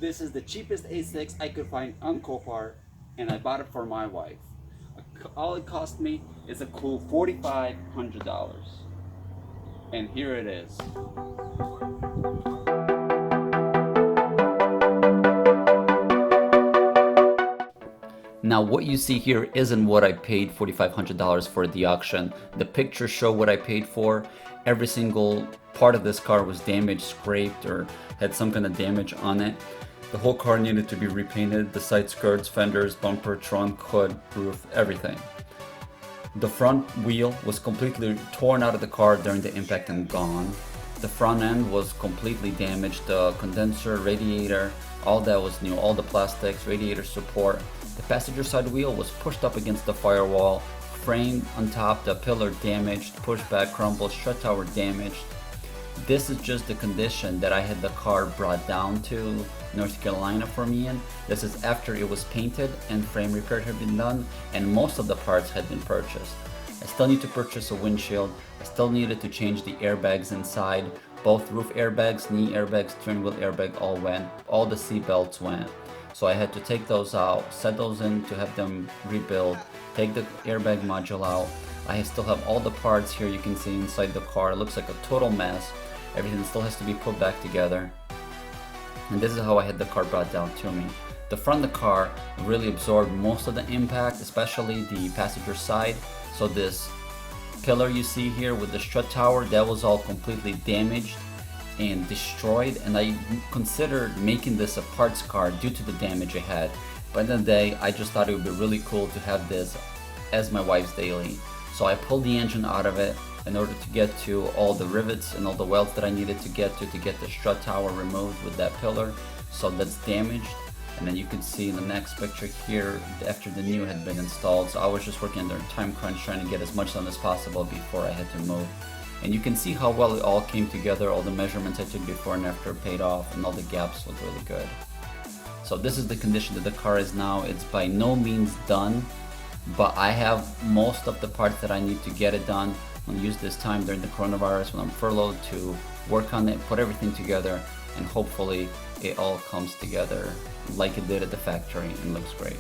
This is the cheapest A6 I could find on Copart, and I bought it for my wife. All it cost me is a cool $4,500. And here it is. Now what you see here isn't what I paid $4,500 for at the auction. The pictures show what I paid for. Every single part of this car was damaged, scraped, or had some kind of damage on it. The whole car needed to be repainted, the side skirts, fenders, bumper, trunk, hood, roof, everything. The front wheel was completely torn out of the car during the impact and gone. The front end was completely damaged, the condenser, radiator, all that was new, all the plastics, radiator support. The passenger side wheel was pushed up against the firewall, frame on top, the pillar damaged, pushback crumbled, strut tower damaged. This is just the condition that I had the car brought down to North Carolina for me in. This is after it was painted and frame repair had been done and most of the parts had been purchased. I still need to purchase a windshield. I still needed to change the airbags inside. Both roof airbags, knee airbags, steering wheel airbag all went. All the seat belts went. So I had to take those out, set those in to have them rebuilt, take the airbag module out. I still have all the parts here you can see inside the car. It looks like a total mess. Everything still has to be put back together. And this is how I had the car brought down to me. The front of the car really absorbed most of the impact, especially the passenger side. So this pillar you see here with the strut tower, that was all completely damaged and destroyed, and I considered making this a parts car due to the damage it had. But at the end of the day, I just thought it would be really cool to have this as my wife's daily. So I pulled the engine out of it in order to get to all the rivets and all the welds that I needed to get the strut tower removed with that pillar. So that's damaged. And then you can see in the next picture here, after the new had been installed. So I was just working under a time crunch trying to get as much done as possible before I had to move. And you can see how well it all came together, all the measurements I took before and after paid off, and all the gaps look really good. So this is the condition that the car is now. It's by no means done, but I have most of the parts that I need to get it done. I'm gonna use this time during the coronavirus when I'm furloughed to work on it, put everything together, and hopefully it all comes together like it did at the factory and looks great.